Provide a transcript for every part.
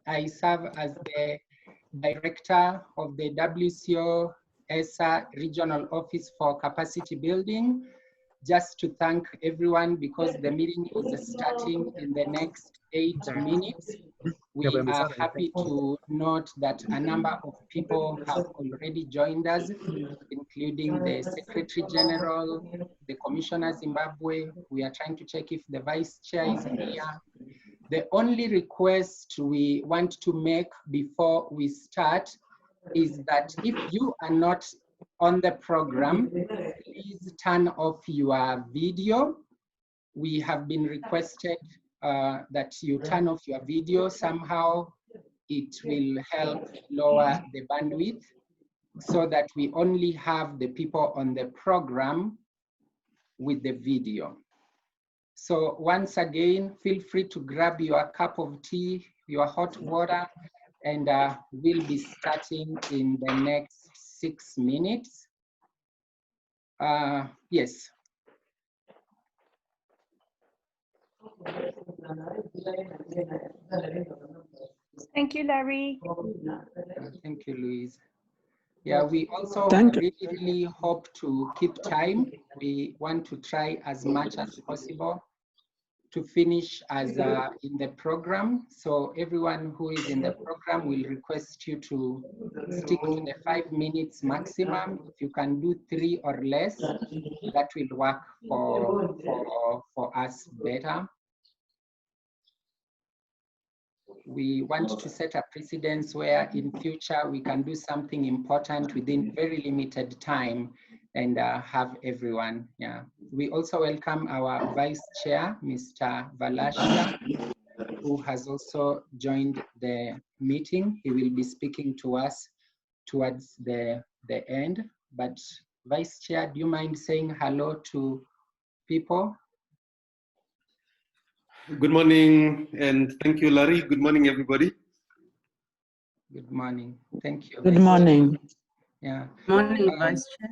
I serve as the Director of the WCO ESA Regional Office for Capacity Building. Just to thank everyone because the meeting is starting in the next 8 minutes. We are happy to note that a number of people have already joined us, including the Secretary General, the Commissioner Zimbabwe. We are trying to check if the Vice Chair is here. The only request we want to make before we start is that if you are not on the program, please turn off your video. We have been requested that you turn off your video. Somehow it will help lower the bandwidth so that we only have the people on the program with the video. So once again, feel free to grab your cup of tea, your hot water, and we'll be starting in the next 6 minutes. Yes. Thank you, Larry. Thank you, Louise. Yeah, we also really hope to keep time. We want to try as much as possible to finish as in the program. So everyone who is in the program will request you to stick to the 5 minutes maximum. If you can do 3 or less, that will work for us better. We want to set a precedence where in future we can do something important within very limited time and have everyone. Yeah. We also welcome our Vice Chair, Mr. Valashia, who has also joined the meeting. He will be speaking to us towards the end. But Vice Chair, do you mind saying hello to people? Good morning, and thank you, Larry. Good morning, everybody. Good morning. Thank you. Good morning. Yeah. Good morning, Vice Chair.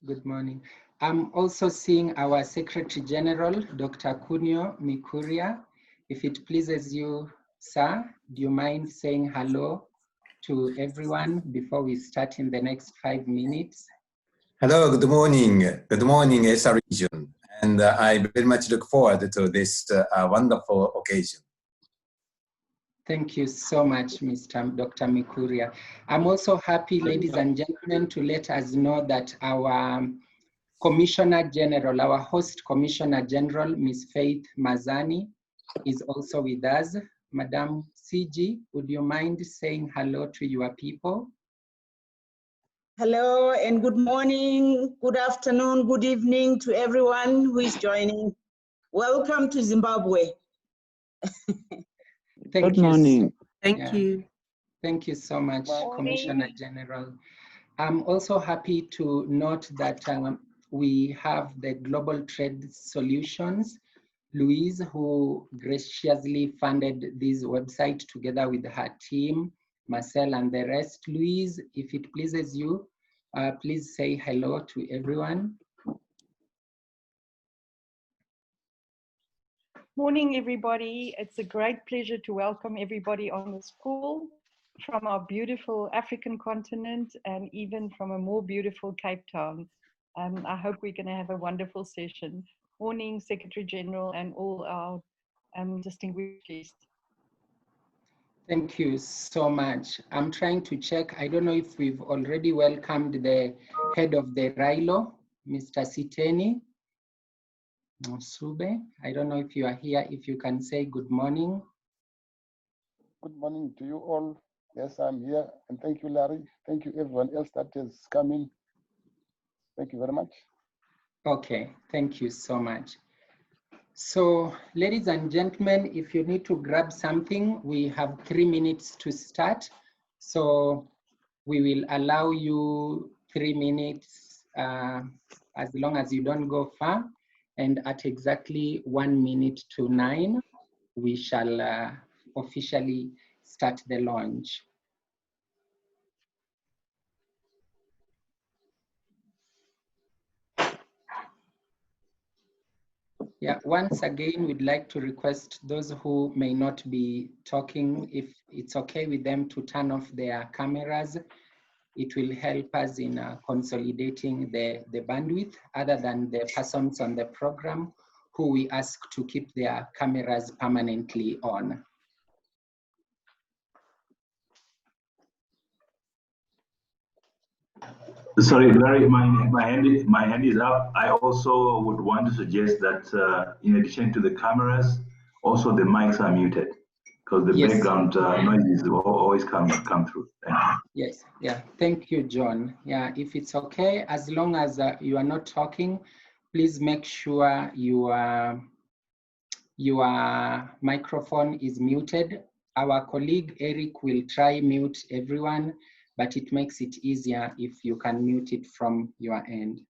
Good morning. I'm also seeing our Secretary General, Dr. Kunio Mikuriya. If it pleases you, sir, do you mind saying hello to everyone before we start in the next 5 minutes? Hello, good morning. Good morning, ESA region. And I very much look forward to this wonderful occasion. Thank you so much, Dr. Mikuriya. I'm also happy, ladies and gentlemen, to let us know that our Commissioner General, our host Commissioner General, Ms. Faith Mazani, is also with us. Madam CG, would you mind saying hello to your people? Hello and good morning, good afternoon, good evening to everyone who is joining. Welcome to Zimbabwe. Good morning. Thank you. Thank you so much, Commissioner General. I'm also happy to note that we have the Global Trade Solutions, Louise, who graciously funded this website together with her team, Marcel and the rest. Louise, if it pleases you, please say hello to everyone. Morning, everybody. It's a great pleasure to welcome everybody on this call from our beautiful African continent and even from a more beautiful Cape Town. I hope we're going to have a wonderful session. Morning, Secretary General and all our distinguished guests. Thank you so much. I'm trying to check. I don't know if we've already welcomed the head of the RILO, Mr. Siteni Sube. I don't know if you are here, if you can say good morning. Good morning to you all. Yes, I'm here. And thank you, Larry. Thank you, everyone else that has come in. Thank you very much. Okay, thank you so much. So, ladies and gentlemen, if you need to grab something, we have 3 minutes to start. So we will allow you 3 minutes as long as you don't go far. And at exactly 1 minute to 9, we shall officially start the launch. Yeah, once again, we'd like to request those who may not be talking, if it's okay with them to turn off their cameras. It will help us in consolidating the bandwidth, other than the persons on the program who we ask to keep their cameras permanently on. Sorry, Larry, my hand is up. I also would want to suggest that in addition to the cameras, also the mics are muted, because the Yes. background noises will always come through. Thank you. Yes, yeah, thank you, John. Yeah, if it's okay, as long as you are not talking, please make sure your microphone is muted. Our colleague Eric will try mute everyone, but it makes it easier if you can mute it from your end.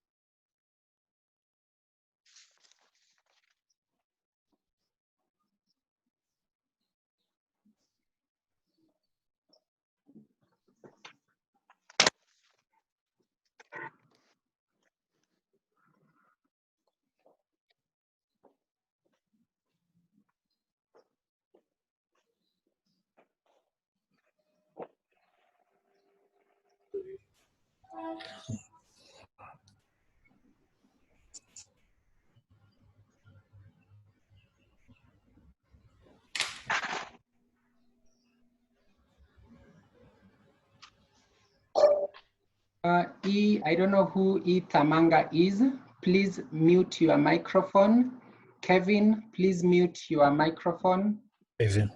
I don't know who E. Tamanga is. Please mute your microphone. Kevin, please mute your microphone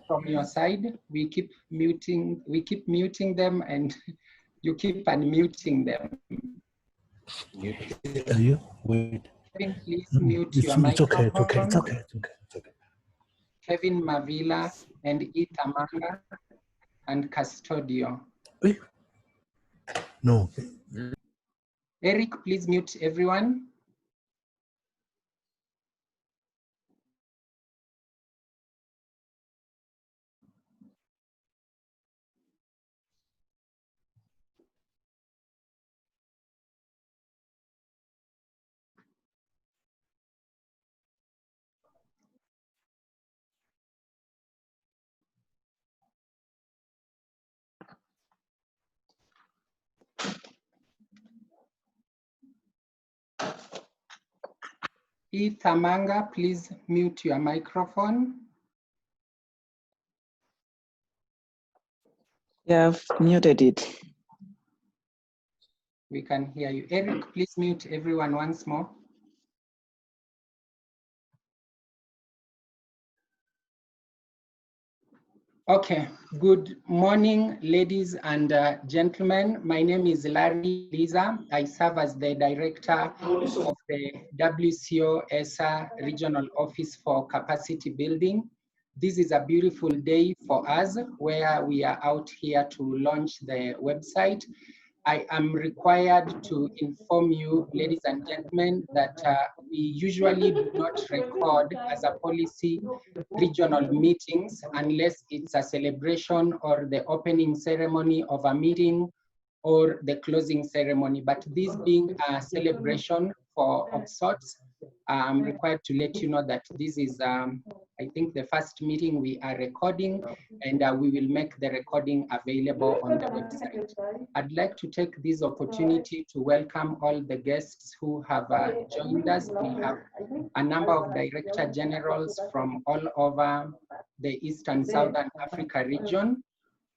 from your side. We keep muting them, and you keep unmuting them. Are you? Wait. Kevin, please mute your microphone. It's okay. Kevin Mavila and E. Tamanga and Custodio. Wait. No. Eric, please mute everyone. E. Tamanga, please mute your microphone. Yeah, I've muted it. We can hear you. Eric, please mute everyone once more. Okay, good morning, ladies and gentlemen. My name is Larry Liza. I serve as the director of the WCO ESA Regional Office for Capacity Building. This is a beautiful day for us where we are out here to launch the website. I am required to inform you, ladies and gentlemen, that we usually do not record as a policy regional meetings unless it's a celebration or the opening ceremony of a meeting or the closing ceremony. But this being a celebration of sorts, I'm required to let you know that this is, I think, the first meeting we are recording, and we will make the recording available on the website. I'd like to take this opportunity to welcome all the guests who have joined us. We have a number of Director Generals from all over the East and Southern Africa region.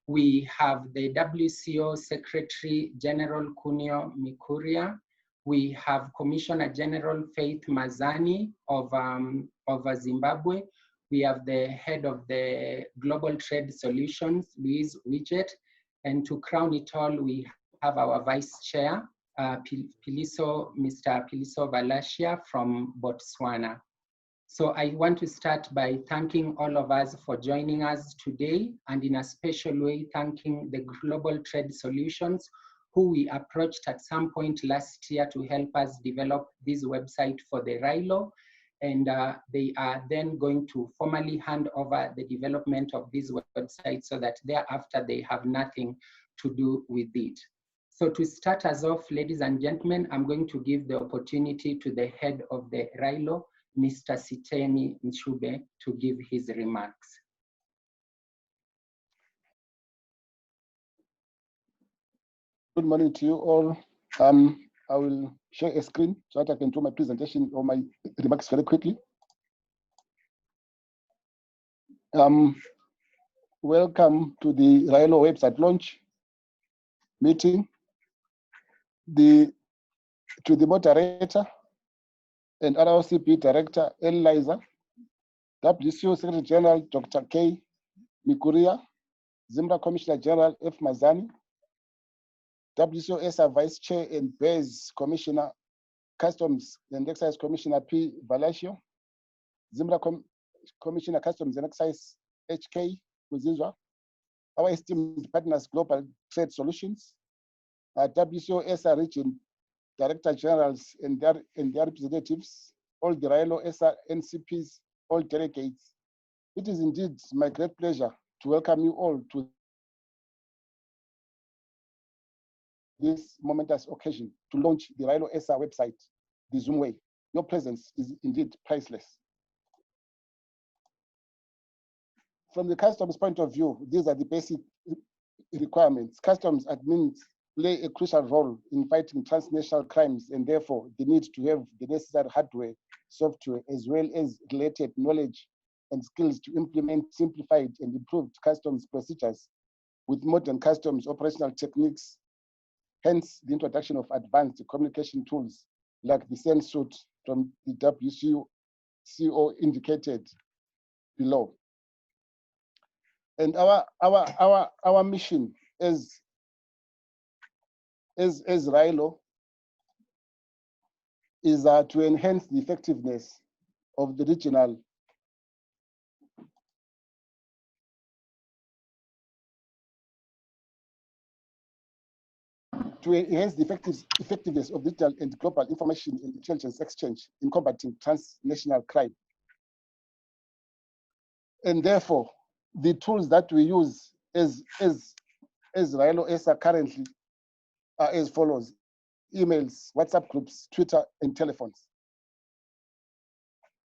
We have the WCO Secretary General Kunio Mikuriya. We have Commissioner General Faith Mazani of Zimbabwe. We have the head of the Global Trade Solutions, Louise Widget. And to crown it all, we have our Vice Chair, Mr. Philiso Valashia from Botswana. So I want to start by thanking all of us for joining us today, and in a special way, thanking the Global Trade Solutions, who we approached at some point last year to help us develop this website for the RILO. And they are then going to formally hand over the development of this website so that thereafter they have nothing to do with it. So to start us off, ladies and gentlemen, I'm going to give the opportunity to the head of the RILO, Mr. Siteni Nchube to give his remarks. Good morning to you all. I will share a screen so that I can do my presentation or my remarks very quickly. Welcome to the RILO website launch meeting. To the moderator and RICP Director Eliza, WCO Secretary General Dr. K. Mikuriya, Zimbabwe Commissioner General F. Mazani, WCO ESA Vice Chair and Base Commissioner Customs and Excise Commissioner P. Valashia, Zimbabwe Commissioner Customs and Excise HK Kuzinzwa, our esteemed partners Global Trade Solutions, WCO ESA Region Director Generals and their representatives, all the RILO ESA NCPs, all delegates. It is indeed my great pleasure to welcome you all to this momentous occasion to launch the RILO ESA website, the Zoom way. Your presence is indeed priceless. From the customs point of view, these are the basic requirements. Customs admins play a crucial role in fighting transnational crimes, and therefore the need to have the necessary hardware, software, as well as related knowledge and skills to implement simplified and improved customs procedures with modern customs operational techniques. Hence, the introduction of advanced communication tools like the send suit from the WCO indicated below. And our mission as RILO is to enhance the effectiveness of the regional effectiveness of digital and global information and intelligence exchange in combating transnational crime. And therefore, the tools that we use as RILO ESA currently are as follows: emails, WhatsApp groups, Twitter, and telephones.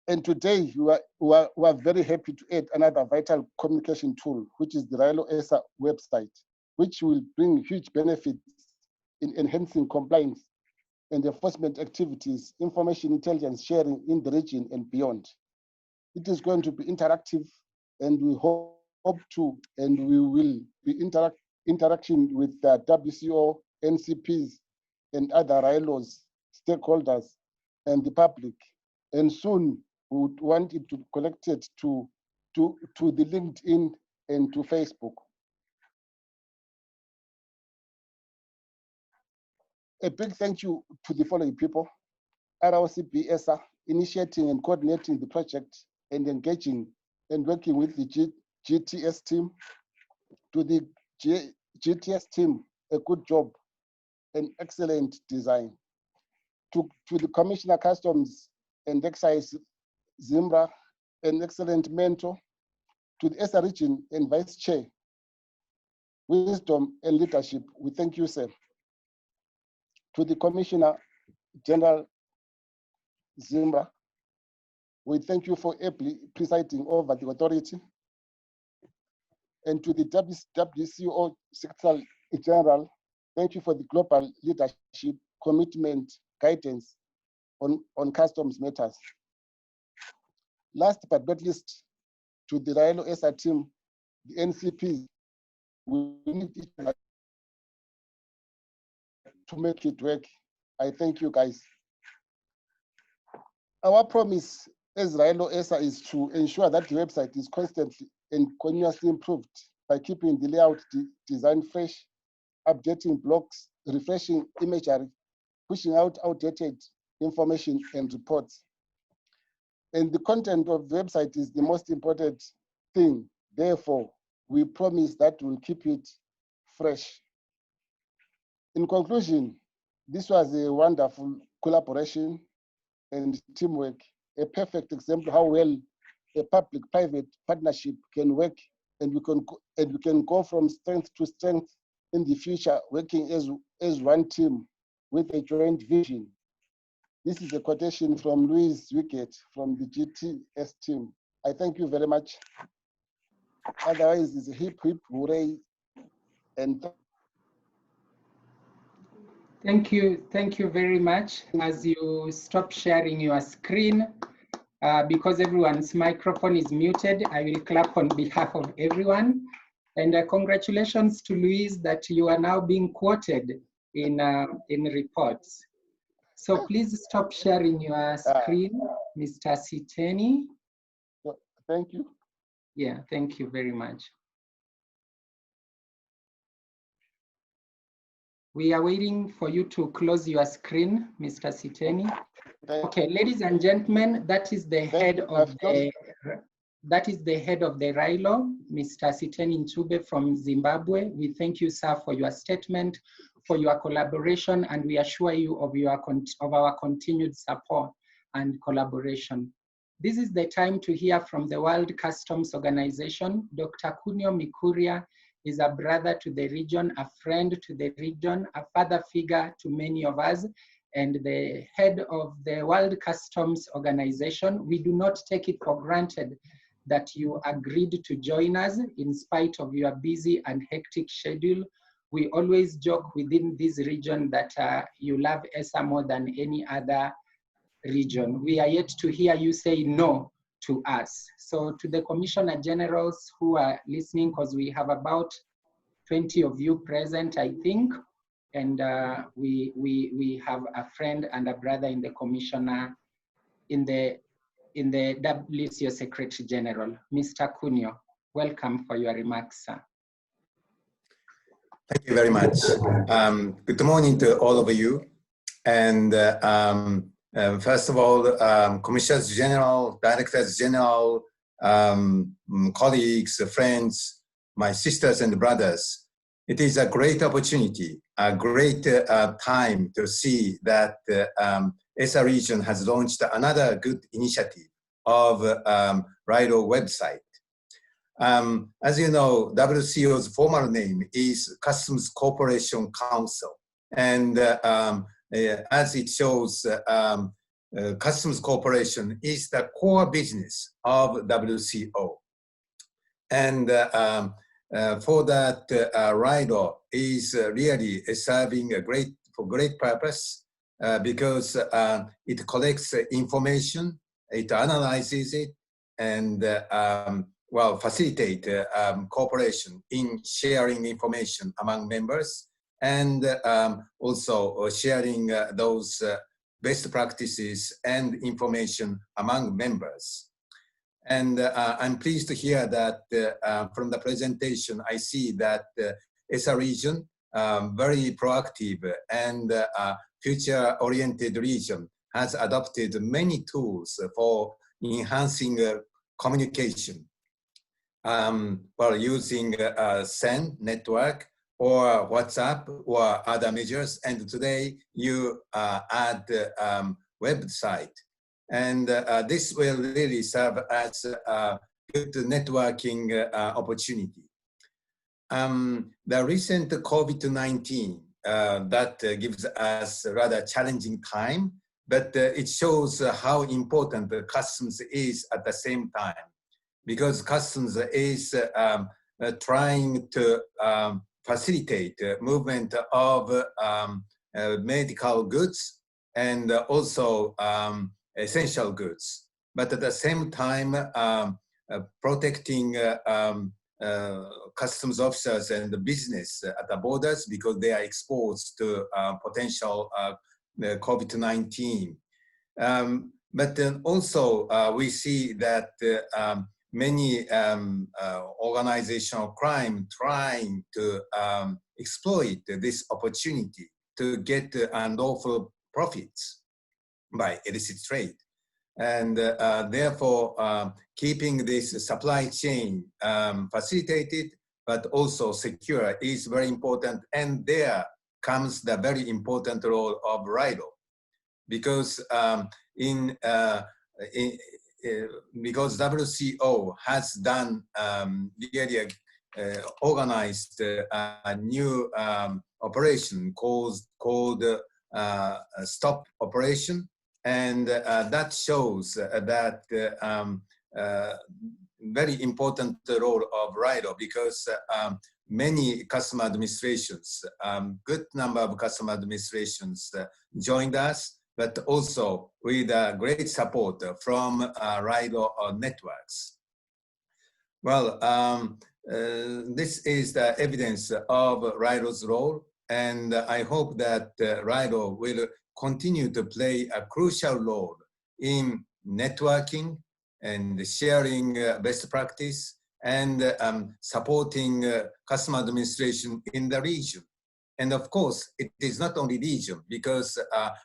And today, we are very happy to add another vital communication tool, which is the RILO ESA website, which will bring huge benefits in enhancing compliance and enforcement activities, information intelligence sharing in the region and beyond. It is going to be interactive, and we hope to, and we will be interacting with the WCO, NCPs, and other RILOs, stakeholders, and the public. And soon we would want it to connect it to the LinkedIn and to Facebook. A big thank you to the following people: RICP ESA, initiating and coordinating the project and engaging and working with the GTS team. To the GTS team, a good job and excellent design. To the Commissioner Customs and Excise Zimbabwe, an excellent mentor. To the ESA region and Vice Chair, wisdom and leadership, we thank you, sir. To the Commissioner General Zimbabwe, we thank you for ably presiding over the authority. And to the WCO Secretary General, thank you for the global leadership, commitment, guidance on customs matters. Last but not least, to the RILO ESA team, the NCPs, we need each other to make it work. I thank you, guys. Our promise as RILO ESA is to ensure that the website is constantly and continuously improved by keeping the layout design fresh, updating blogs, refreshing imagery, pushing out outdated information and reports. And the content of the website is the most important thing. Therefore, we promise that we'll keep it fresh. In conclusion, this was a wonderful collaboration and teamwork, a perfect example of how well a public-private partnership can work, and we can go from strength to strength in the future, working as one team with a joint vision This is a quotation from Louis Wickett from the GTS team. I thank you very much. Otherwise, it's a hip, hip, hooray. And Thank you very much. As you stop sharing your screen, because everyone's microphone is muted, I will clap on behalf of everyone. And congratulations to Louise that you are now being quoted in reports. So please stop sharing your screen, Mr. Siteni. Thank you. Yeah, thank you very much. We are waiting for you to close your screen, Mr. Siteni. Okay, ladies and gentlemen, that is the head of the RILO, Mr. Siteni Ntube from Zimbabwe. We thank you, sir, for your statement, for your collaboration, and we assure you of our continued support and collaboration. This is the time to hear from the World Customs Organization. Dr. Kunio Mikuriya is a brother to the region, a friend to the region, a father figure to many of us, and the head of the World Customs Organization. We do not take it for granted that you agreed to join us in spite of your busy and hectic schedule. We always joke within this region that you love ESA more than any other region. We are yet to hear you say no to us. So to the Commissioner Generals who are listening, because we have about 20 of you present, I think, and we have a friend and a brother in the Commissioner, in the WCO Secretary General, Mr. Kunio. Welcome for your remarks, sir. Thank you very much. Good morning to all of you. And first of all, Commissioners General, Directors General, colleagues, friends, my sisters and brothers, it is a great opportunity, a great time to see that ESA region has launched another good initiative of RILO website. As you know, WCO's formal name is Customs Cooperation Council. And as it shows, customs cooperation is the core business of WCO. And for that, RILO is really serving a great purpose because it collects information, it analyzes it, and facilitate cooperation in sharing information among members, and also sharing those best practices and information among members. And I'm pleased to hear that from the presentation, I see that ESA region, very proactive and future-oriented region, has adopted many tools for enhancing communication, using SEN network or WhatsApp or other measures. And today you add website. And this will really serve as a good networking opportunity. The recent COVID-19 that gives us a rather challenging time, but it shows how important the customs is at the same time, because customs is trying to facilitate movement of medical goods and also essential goods, but at the same time protecting customs officers and the business at the borders because they are exposed to potential COVID-19. But then also we see that many organizational crime trying to exploit this opportunity to get unlawful profits by illicit trade. And therefore, keeping this supply chain facilitated, but also secure is very important. And there comes the very important role of RILO, because because WCO has done really organized a new operation called Stop Operation, And that shows that very important role of RILO, because many customer administrations, good number of customer administrations joined us, but also with great support from RILO networks. Well, this is the evidence of RILO's role, and I hope that RILO will continue to play a crucial role in networking and sharing best practice and supporting customer administration in the region. And of course, it is not only region, because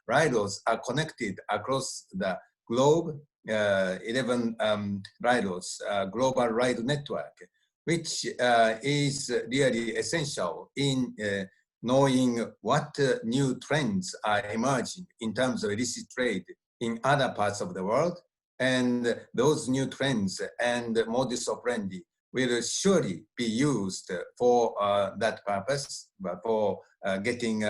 RILOs are connected across the globe, 11 RILOs, global RILO network, which is really essential in knowing what new trends are emerging in terms of illicit trade in other parts of the world. And those new trends and modus operandi will surely be used for that purpose, for getting,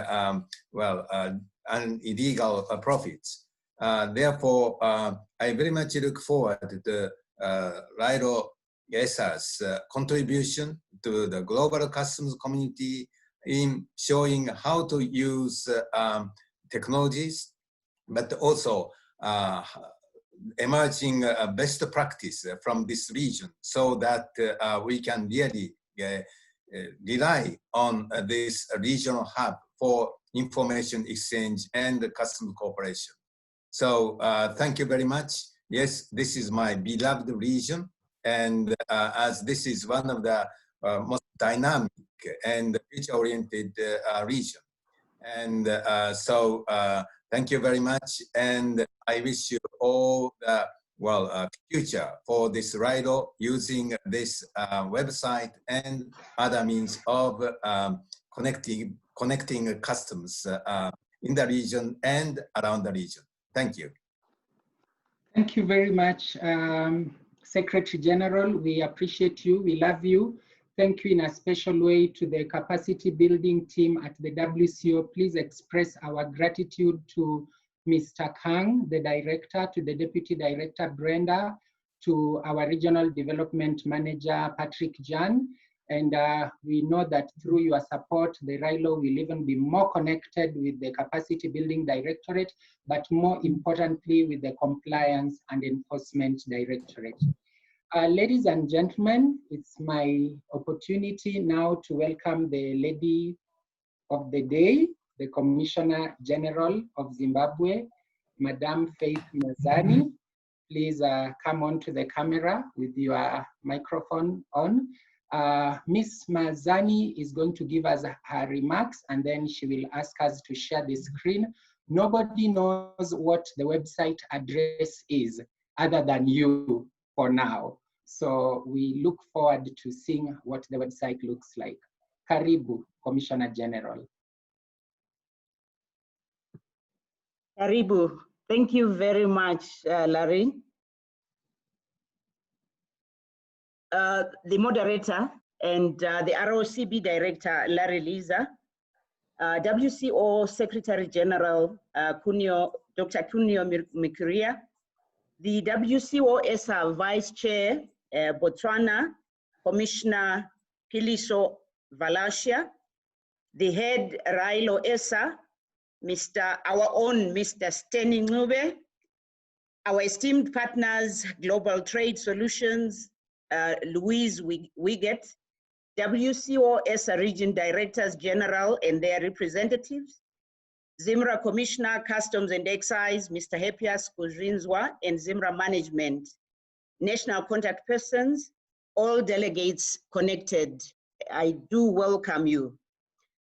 illegal profits. Therefore, I very much look forward to RILO ESA's contribution to the global customs community in showing how to use technologies, but also emerging best practice from this region, so that we can really rely on this regional hub for information exchange and customs cooperation. So thank you very much. Yes, this is my beloved region, and as this is one of the most dynamic and future-oriented region. And so thank you very much, and I wish you all the future for this RILO, using this website and other means of connecting customs in the region and around the region. Thank you. Thank you very much, Secretary General. We appreciate you. We love you. Thank you in a special way to the capacity building team at the WCO. Please express our gratitude to Mr. Kang, the director, to the Deputy Director, Brenda, to our Regional Development Manager, Patrick Jan. And we know that through your support, the RILO will even be more connected with the Capacity Building Directorate, but more importantly with the Compliance and Enforcement Directorate. Ladies and gentlemen, it's my opportunity now to welcome the Lady of the Day, the Commissioner General of Zimbabwe, Madam Faith Mazani. Please come on to the camera with your microphone on. Miss Mazani is going to give us her remarks, and then she will ask us to share the screen. Nobody knows what the website address is other than you for now. So we look forward to seeing what the website looks like. Karibu, Commissioner General. Karibu. Thank you very much, Larry. The moderator and the ROCB Director, Larry Lisa, WCO Secretary General, Dr. Kunio Mikuriya, the WCO ESA Vice Chair, Botswana, Commissioner Philiso Valashia, the head RILO ESA, our own Mr. Steny Ncube, our esteemed partners, Global Trade Solutions, Louise Wiggett, WCO ESA Region Directors General and their representatives, ZIMRA Commissioner, Customs and Excise, Mr. Hepias Kuzrinzwa, and ZIMRA Management, National Contact Persons, all delegates connected. I do welcome you.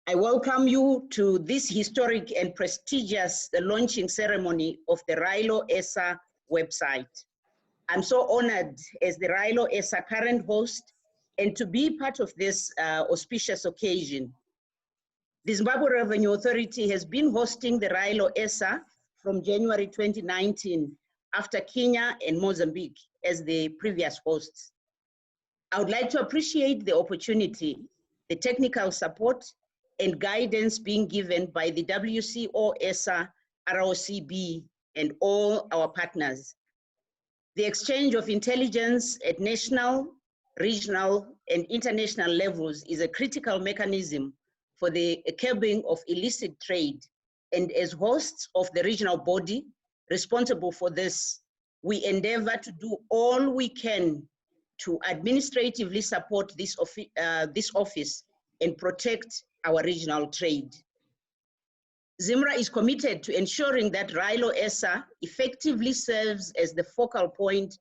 I welcome you to this historic and prestigious launching ceremony of the RILO ESA website. I'm so honored as the RILO ESA current host and to be part of this auspicious occasion. The Zimbabwe Revenue Authority has been hosting the RILO ESA from January 2019 after Kenya and Mozambique as the previous hosts. I would like to appreciate the opportunity, the technical support and guidance being given by the WCO ESA ROCB and all our partners. The exchange of intelligence at national, regional, and international levels is a critical mechanism for the curbing of illicit trade. And as hosts of the regional body responsible for this, we endeavor to do all we can to administratively support this office and protect our regional trade. ZIMRA is committed to ensuring that RILO ESA effectively serves as the focal point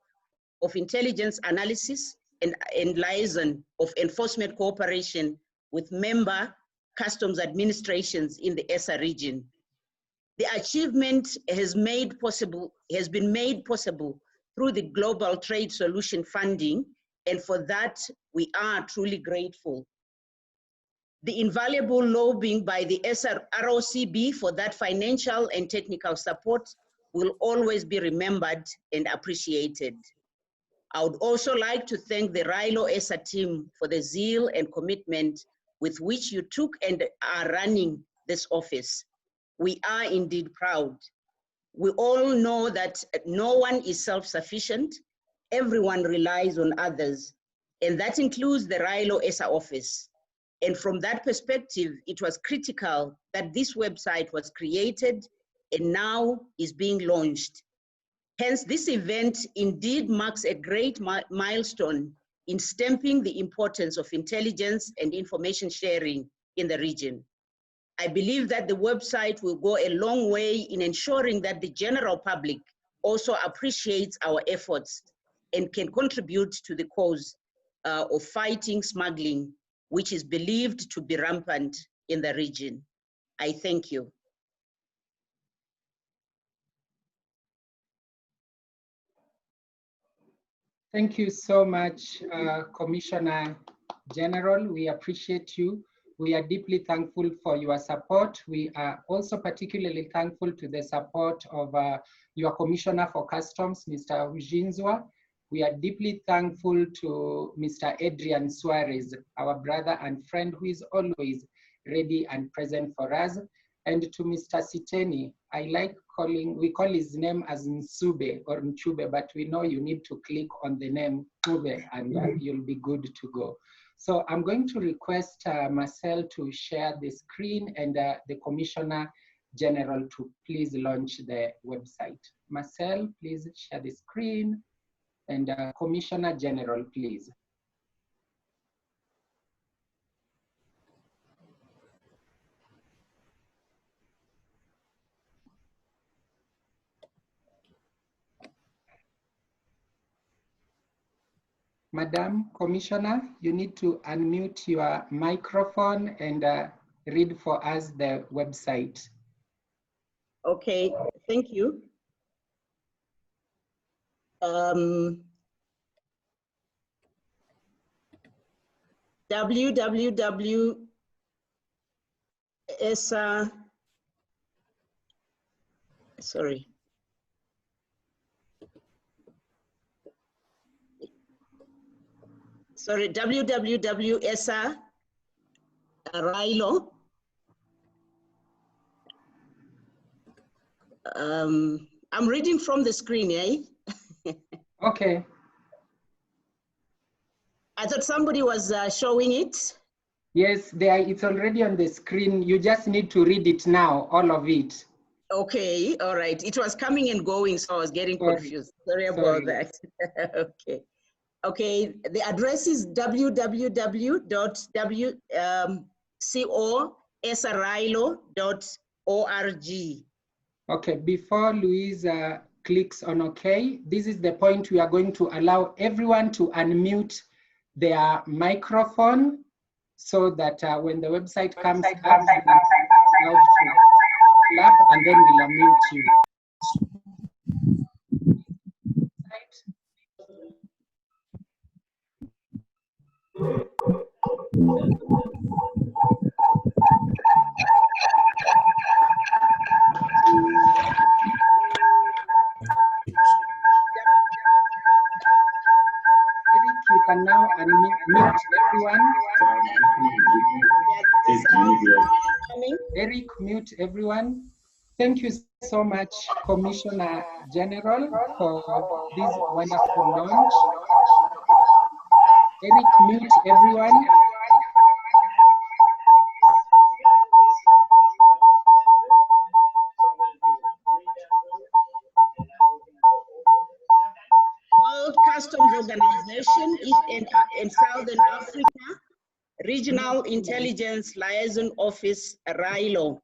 of intelligence analysis and liaison of enforcement cooperation with member customs administrations in the ESA region. The achievement has been made possible through the Global Trade Solution Funding, and for that, we are truly grateful. The invaluable lobbying by the ESA ROCB for that financial and technical support will always be remembered and appreciated. I would also like to thank the RILO ESA team for the zeal and commitment with which you took and are running this office. We are indeed proud. We all know that no one is self-sufficient. Everyone relies on others, and that includes the RILO ESA office. And from that perspective, it was critical that this website was created and now is being launched. Hence, this event indeed marks a great milestone in stamping the importance of intelligence and information sharing in the region. I believe that the website will go a long way in ensuring that the general public also appreciates our efforts and can contribute to the cause of fighting smuggling, which is believed to be rampant in the region. I thank you. Thank you so much, Commissioner General. We appreciate you. We are deeply thankful for your support. We are also particularly thankful to the support of your Commissioner for Customs, Mr. Ujinzwa. We are deeply thankful to Mr. Adrian Suarez, our brother and friend who is always ready and present for us. And to Mr. Siteni, we call his name as Nsube or Nchube, but we know you need to click on the name Nchube and you'll be good to go. So I'm going to request Marcel to share the screen and the Commissioner General to please launch the website. Marcel, please share the screen, and Commissioner General, please. Madam Commissioner, you need to unmute your microphone and read for us the website. Okay, thank you. WCO ESA, sorry. Sorry, WCO ESA RILO. I'm reading from the screen, eh? Okay. I thought somebody was showing it. Yes, it's already on the screen. You just need to read it now, all of it. Okay, all right. It was coming and going, so I was getting confused. Sorry about that. Okay. Okay, the address is www.WCOESARILO.org. Okay, before Louise clicks on OK, this is the point we are going to allow everyone to unmute their microphone so that when the website comes up, you'll be allowed to clap and then we'll unmute you. Eric, you can now unmute everyone. Eric, mute everyone. Thank you so much, Commissioner General, for this wonderful launch. Eric, mute everyone. World Customs Organization, East and Southern Africa, Regional Intelligence Liaison Office, RILO.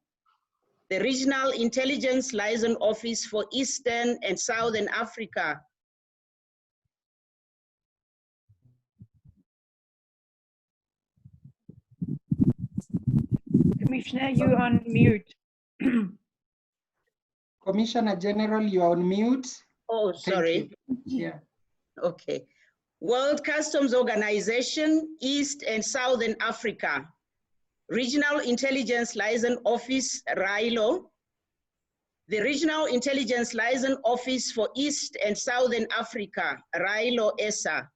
The Regional Intelligence Liaison Office for Eastern and Southern Africa. Commissioner, you're on mute. Commissioner General, you're on mute. Oh, sorry. Yeah. Okay. World Customs Organization, East and Southern Africa. Regional Intelligence Liaison Office, RILO. The Regional Intelligence Liaison Office for East and Southern Africa, RILO ESA,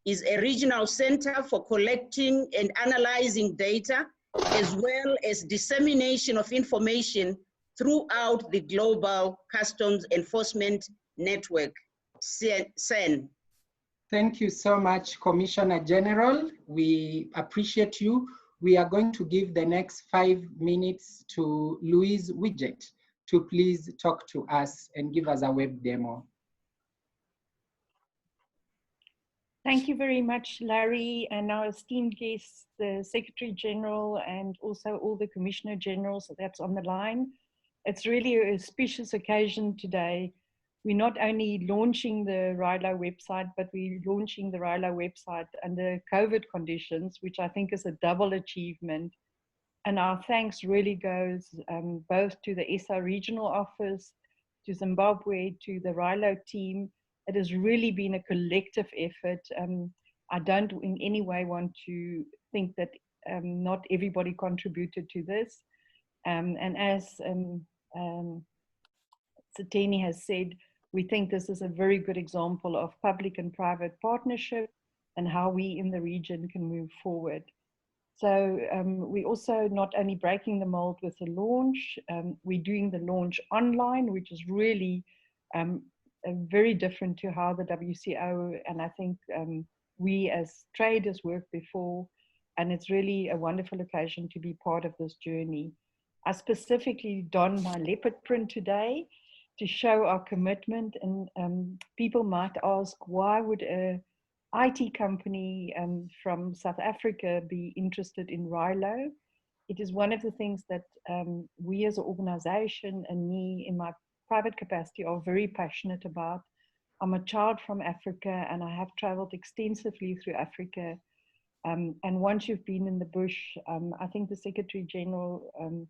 is a regional center for collecting and analyzing data, as well as dissemination of information throughout the global customs enforcement network, CEN. Thank you so much, Commissioner General. We appreciate you. We are going to give the next 5 minutes to Louise Widget to please talk to us and give us a web demo. Thank you very much, Larry, and our esteemed guests, the Secretary General, and also all the Commissioner Generals that's on the line. It's really an auspicious occasion today. We're not only launching the RILO website, but we're launching the RILO website under COVID conditions, which I think is a double achievement. And our thanks really goes both to the ESA regional office, to Zimbabwe, to the RILO team. It has really been a collective effort. I don't in any way want to think that not everybody contributed to this. And as Sateni has said, we think this is a very good example of public and private partnership and how we in the region can move forward. So we're also not only breaking the mold with the launch, we're doing the launch online, which is really very different to how the WCO and I think we as traders worked before, and it's really a wonderful occasion to be part of this journey. I specifically donned my leopard print today to show our commitment, and people might ask, why would a IT company from South Africa be interested in RILO? It is one of the things that we as an organization and me in my private capacity are very passionate about. I'm a child from Africa and I have traveled extensively through Africa. And once you've been in the bush, I think the Secretary General,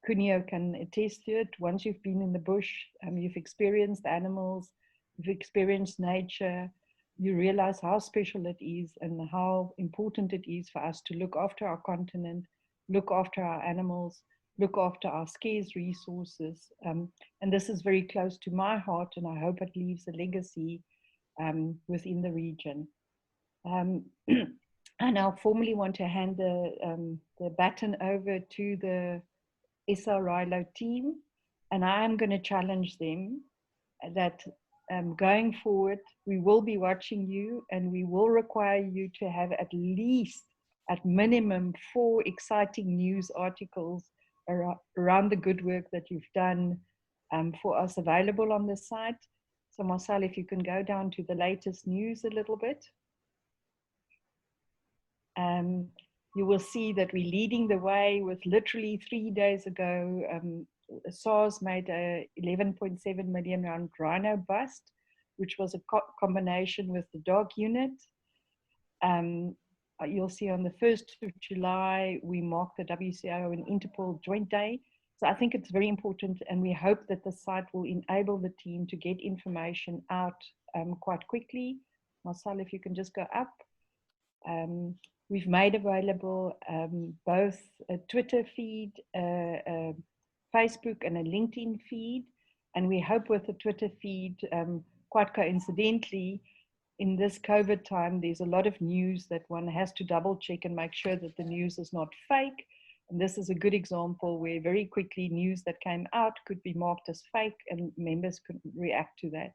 Kunio, can attest to it. Once you've been in the bush, you've experienced animals, you've experienced nature, you realize how special it is and how important it is for us to look after our continent, look after our animals, look after our scarce resources. And this is very close to my heart, and I hope it leaves a legacy within the region. I now formally want to hand the baton over to the ESA RILO team, and I am going to challenge them that going forward, we will be watching you and we will require you to have at least, at minimum, 4 exciting news articles around the good work that you've done for us available on the site. So Marcel, if you can go down to the latest news a little bit. You will see that we're leading the way with literally 3 days ago, SARS made a 11.7 million rand rhino bust, which was a combination with the dog unit. You'll see on the 1st of July, we marked the WCO and Interpol Joint Day. So I think it's very important, and we hope that the site will enable the team to get information out quite quickly. Marcel, if you can just go up. We've made available both a Twitter feed, a Facebook and a LinkedIn feed. And we hope with the Twitter feed, quite coincidentally, in this COVID time, there's a lot of news that one has to double check and make sure that the news is not fake. And this is a good example where very quickly news that came out could be marked as fake and members could react to that.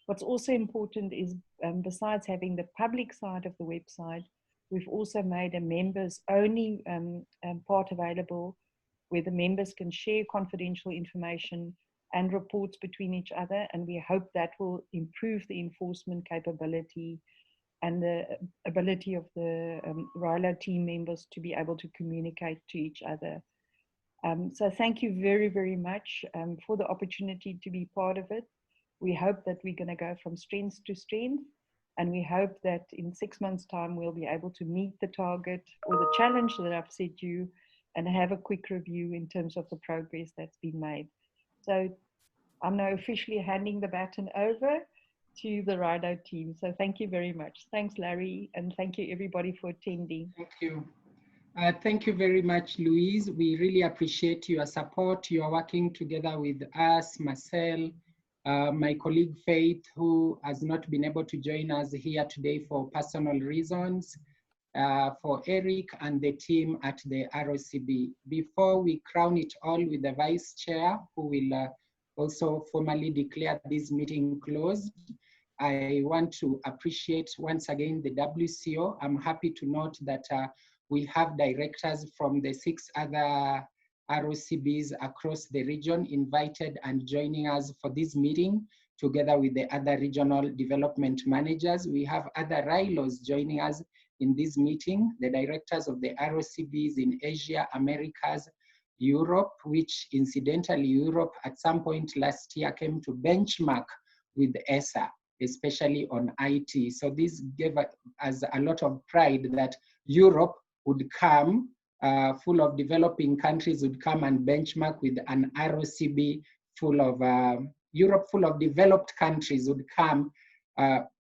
What's also important is, besides having the public side of the website, we've also made a members only part available where the members can share confidential information and reports between each other. And we hope that will improve the enforcement capability and the ability of the RILO team members to be able to communicate to each other. So thank you very, very much for the opportunity to be part of it. We hope that we're going to go from strength to strength, and we hope that in 6 months' time we'll be able to meet the target or the challenge that I've set you and have a quick review in terms of the progress that's been made. So I'm now officially handing the baton over to the RILO team. So thank you very much. Thanks, Larry, and thank you everybody for attending. Thank you. Thank you very much, Louise. We really appreciate your support. You are working together with us, Marcel, my colleague Faith, who has not been able to join us here today for personal reasons, for Eric and the team at the ROCB. Before we crown it all with the Vice Chair, who will also formally declare this meeting closed, I want to appreciate once again the WCO. I'm happy to note that we have directors from the 6 other ROCBs across the region invited and joining us for this meeting, together with the other regional development managers. We have other RILOs joining us in this meeting, the directors of the ROCBs in Asia, Americas, Europe, which incidentally Europe at some point last year came to benchmark with ESA, especially on IT. So this gave us a lot of pride that Europe would come, full of developing countries would come and benchmark with an ROCB full of, Europe full of developed countries would come,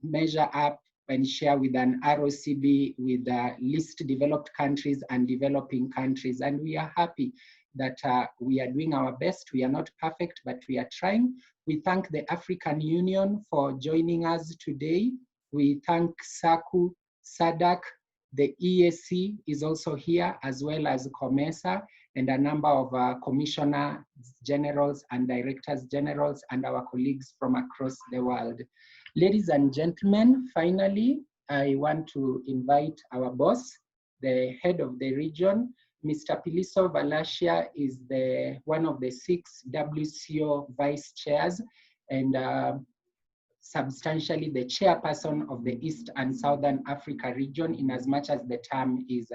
measure up and share with an ROCB with least developed countries and developing countries. And we are happy that we are doing our best. We are not perfect, but we are trying. We thank the African Union for joining us today. We thank SACU, SADC, the EAC is also here, as well as COMESA, and a number of commissioners generals and directors generals and our colleagues from across the world. Ladies and gentlemen, finally, I want to invite our boss, the head of the region. Mr. Philiso Valashia is one of the 6 WCO Vice Chairs and substantially the chairperson of the East and Southern Africa region, in as much as the term is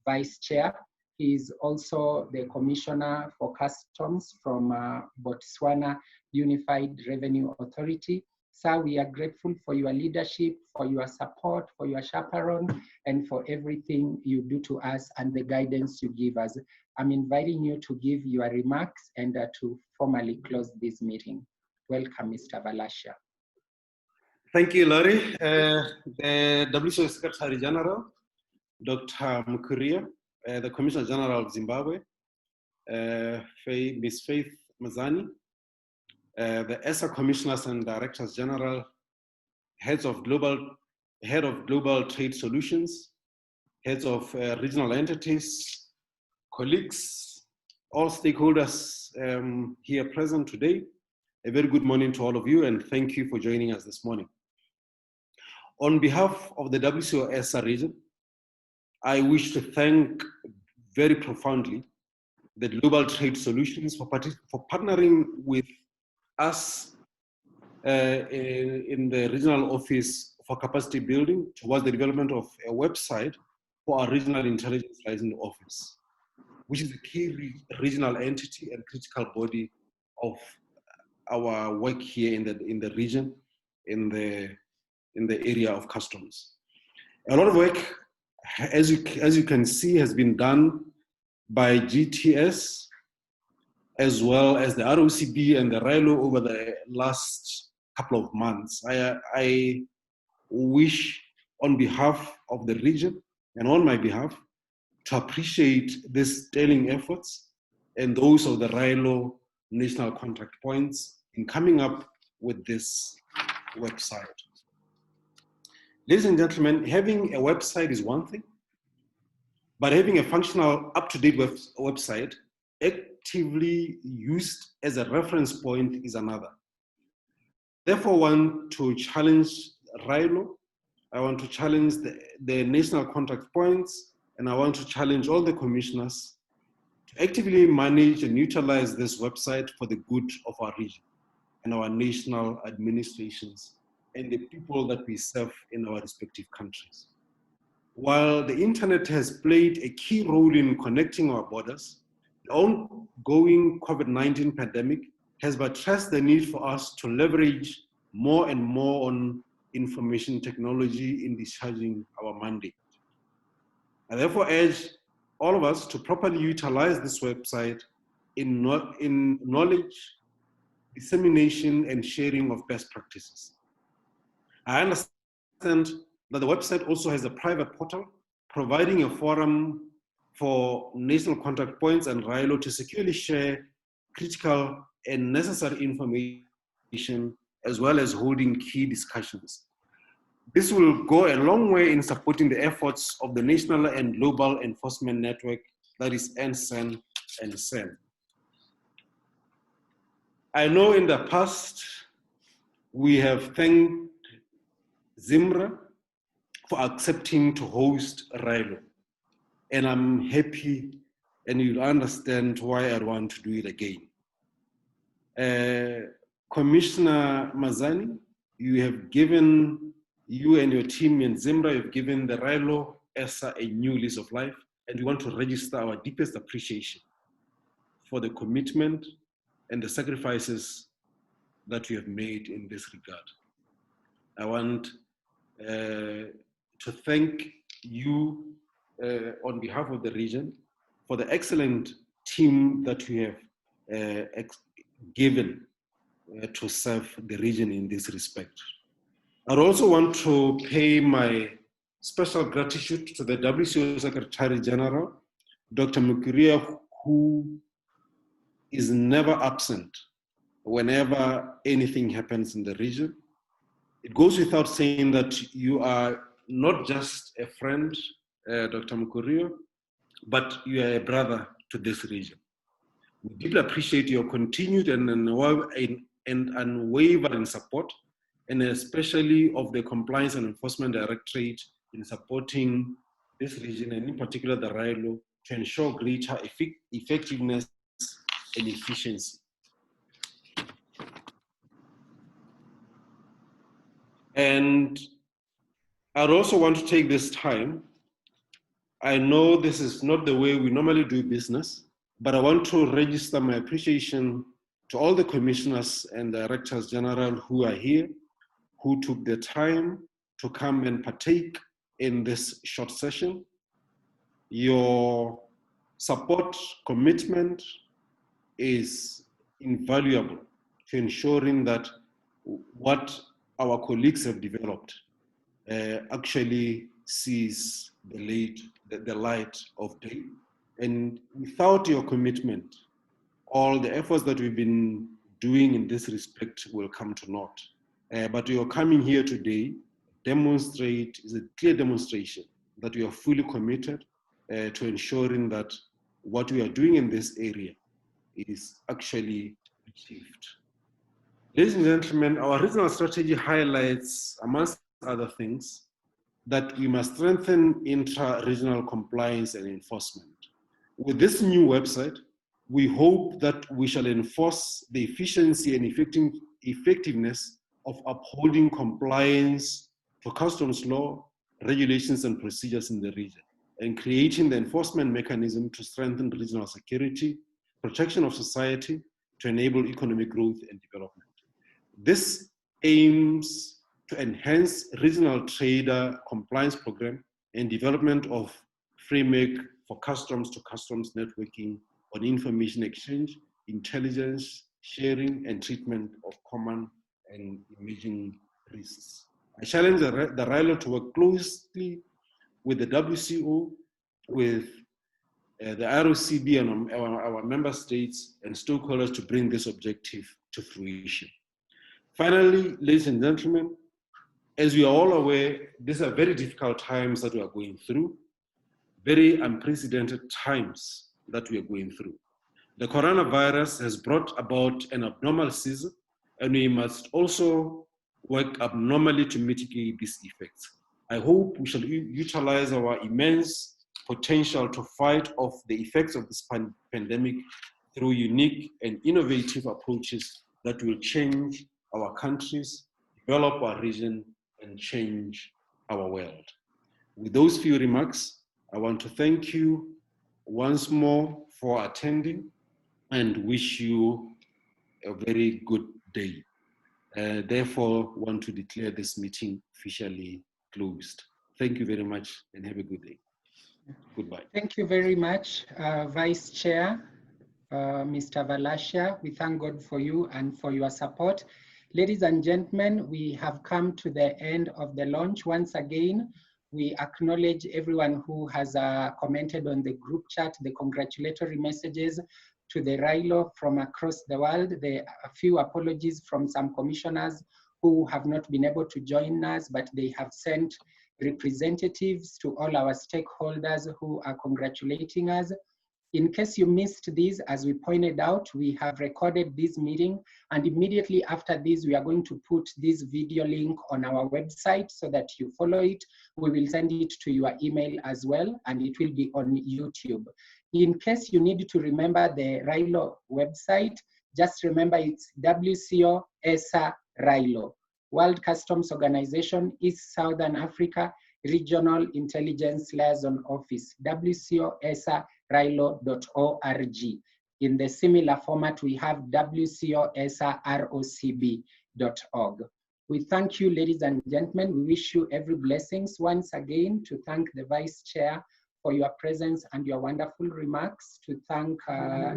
Vice Chair. He is also the Commissioner for Customs from Botswana Unified Revenue Authority. Sir, we are grateful for your leadership, for your support, for your chaperone, and for everything you do to us and the guidance you give us. I'm inviting you to give your remarks and to formally close this meeting. Welcome, Mr. Valashia. Thank you, Larry. The WCO Secretary General, Dr. Mikuriya, the Commissioner General of Zimbabwe, Ms. Faith Mazani, the ESA Commissioners and Directors General, Head of Global Trade Solutions, Heads of Regional Entities, colleagues, all stakeholders here present today. A very good morning to all of you, and thank you for joining us this morning. On behalf of the WCO ESA region, I wish to thank very profoundly the Global Trade Solutions for partnering with us in the regional office for capacity building towards the development of a website for our regional intelligence liaison office, which is a key regional entity and critical body of our work here in the region, in the area of customs. A lot of work, as you can see, has been done by GTS, as well as the ROCB and the RILO over the last couple of months. I wish, on behalf of the region and on my behalf, to appreciate these sterling efforts and those of the RILO national contact points in coming up with this website. Ladies and gentlemen, having a website is one thing, But having a functional, up-to-date website actively used as a reference point is another. Therefore, I want to challenge RILO, I want to challenge the national contact points, and I want to challenge all the commissioners to actively manage and utilize this website for the good of our region and our national administrations and the people that we serve in our respective countries. While the internet has played a key role in connecting our borders, the ongoing COVID-19 pandemic has buttressed the need for us to leverage more and more on information technology in discharging our mandate. I therefore urge all of us to properly utilize this website in knowledge, dissemination, and sharing of best practices. I understand that the website also has a private portal, providing a forum for national contact points and RILO to securely share critical and necessary information, as well as holding key discussions. This will go a long way in supporting the efforts of the national and global enforcement network, that is NSEN and SEN. I know in the past, we have thanked ZIMRA for accepting to host RILO. And I'm happy, and you'll understand why I want to do it again. Commissioner Mazani, you and your team in ZIMRA have given the RILO ESA a new lease of life, and we want to register our deepest appreciation for the commitment and the sacrifices that you have made in this regard. I want to thank you on behalf of the region for the excellent team that you have given to serve the region in this respect. I also want to pay my special gratitude to the WCO Secretary General, Dr. Mikuriya, who is never absent whenever anything happens in the region. It goes without saying that you are not just a friend, Dr. Mikuriya, but you are a brother to this region. We deeply appreciate your continued and unwavering support, and especially of the Compliance and Enforcement Directorate in supporting this region, and in particular the RILO, to ensure greater effectiveness and efficiency. And I'd also want to take this time, I know this is not the way we normally do business, but I want to register my appreciation to all the commissioners and directors general who are here, who took the time to come and partake in this short session. Your support, commitment is invaluable to ensuring that what our colleagues have developed actually sees the light of day. And without your commitment, all the efforts that we've been doing in this respect will come to naught. But your coming here today is a clear demonstration that we are fully committed to ensuring that what we are doing in this area is actually achieved. Ladies and gentlemen, our regional strategy highlights, amongst other things, that we must strengthen intra-regional compliance and enforcement. With this new website, we hope that we shall enforce the efficiency and effectiveness of upholding compliance to customs law, regulations, and procedures in the region, and creating the enforcement mechanism to strengthen regional security, protection of society, to enable economic growth and development. This aims to enhance regional trader compliance program and development of framework for customs to customs networking on information exchange, intelligence sharing, and treatment of common and emerging risks. I challenge the RILO to work closely with the WCO, with the ROCB and our member states and stakeholders to bring this objective to fruition. Finally, ladies and gentlemen, as we are all aware, these are very difficult times that we are going through, very unprecedented times that we are going through. The coronavirus has brought about an abnormal season, and we must also work abnormally to mitigate these effects. I hope we shall utilize our immense potential to fight off the effects of this pandemic through unique and innovative approaches that will change our countries, develop our region, and change our world. With those few remarks, I want to thank you once more for attending and wish you a very good day. Therefore, want to declare this meeting officially closed. Thank you very much and have a good day. Goodbye. Thank you very much, Vice Chair, Mr. Valashia. We thank God for you and for your support. Ladies and gentlemen, we have come to the end of the launch. Once again, we acknowledge everyone who has commented on the group chat, the congratulatory messages to the RILO from across the world. There are a few apologies from some commissioners who have not been able to join us, but they have sent representatives to all our stakeholders who are congratulating us. In case you missed these, as we pointed out, we have recorded this meeting, and immediately after this, we are going to put this video link on our website so that you follow it. We will send it to your email as well, and it will be on YouTube. In case you need to remember the RILO website, just remember it's WCO ESA RILO, World Customs Organization, East Southern Africa, Regional Intelligence Liaison Office, WCO ESA RILO.org. In the similar format, we have WCO ESA ROCB.org. We thank you, ladies and gentlemen. We wish you every blessings once again, to thank the Vice Chair for your presence and your wonderful remarks, to thank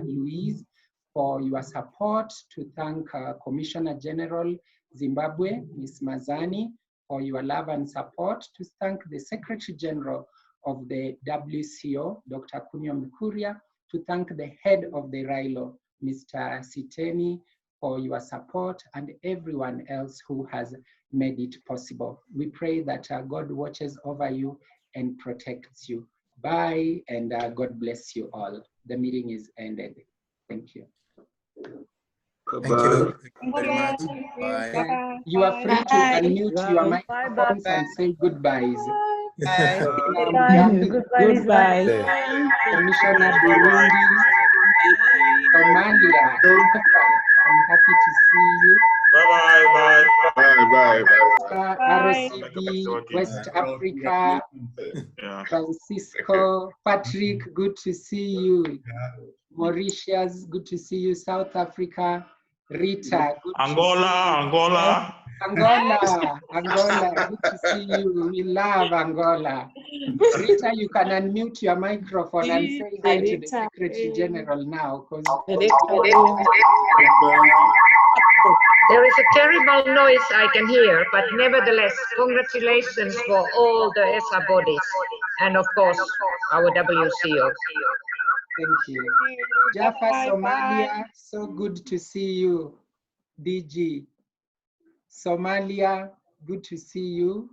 Louise for your support, to thank Commissioner General Zimbabwe, Ms. Mazani, for your love and support, to thank the Secretary General of the WCO, Dr. Kunio Mikuriya, to thank the head of the RILO, Mr. Siteni, for your support, and everyone else who has made it possible. We pray that God watches over you and protects you. Bye, and God bless you all. The meeting is ended. Thank you. Thank you. Thank you very much. Bye. Bye. You are free to unmute your microphones and say goodbyes. Bye. Goodbye. Commissioner Burundi, Somalia. I'm happy to see you. Bye. ROCB, West Africa, Francisco, Patrick, good to see you. Mauritius, good to see you. South Africa, Rita, good Angola. Angola, good to see you. We love Angola. Rita, you can unmute your microphone and say hi to the Secretary General now. There is a terrible noise I can hear, but nevertheless, congratulations for all the ESA bodies and of course our WCO. Thank you. Jaffa, Somalia, so good to see you. DG. Somalia, good to see you.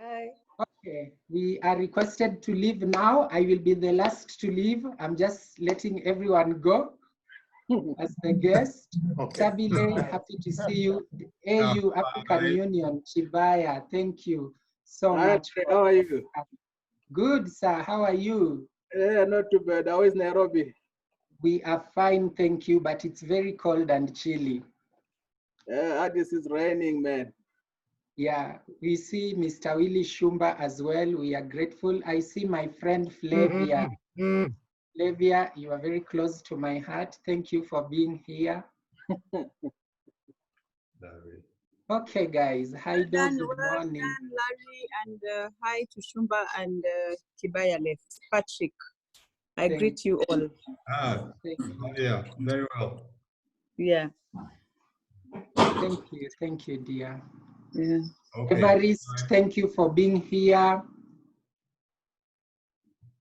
Hi. Okay, we are requested to leave now. I will be the last to leave. I'm just letting everyone go as the guest. Okay. Tabile, happy to see you. AU, African Union, Chibaya, thank you so much. How are you? Good, sir. How are you? Yeah, not too bad. How is Nairobi? We are fine, thank you, but it's very cold and chilly. Yeah, this is raining, man. Yeah, we see Mr. Willie Shumba as well. We are grateful. I see my friend Flavia. Flavia, you are very close to my heart. Thank you for being here. Okay, guys. Hi, good morning. Larry, and hi to Shumba and Kibaya left. Patrick, I greet you all. Yeah, very well. Yeah. Thank you, dear. Yeah. Okay. Evarist, thank you for being here.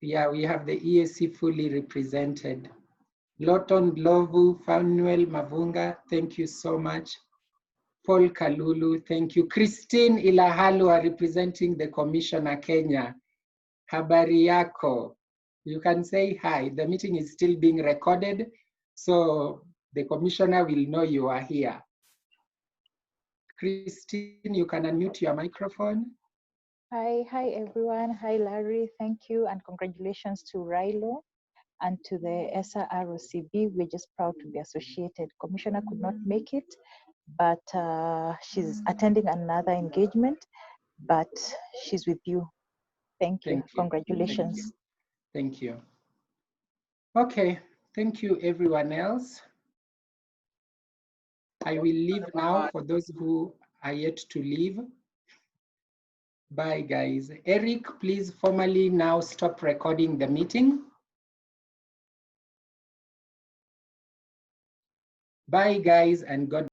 Yeah, we have the ESC fully represented. Lawton Glovu, Fanuel Mavunga, thank you so much. Paul Kalulu, thank you. Christine Ilahalua, representing the Commissioner Kenya. Habari yako. You can say hi. The meeting is still being recorded, so the commissioner will know you are here. Christine, you can unmute your microphone. Hi everyone. Hi Larry, thank you and congratulations to RILO and to the ESA ROCB. We're just proud to be associated. Commissioner could not make it, but she's attending another engagement, but she's with you. Thank you. Congratulations. Thank you. Okay, thank you everyone else. I will leave now for those who are yet to leave. Bye guys. Eric, please formally now stop recording the meeting. Bye guys and God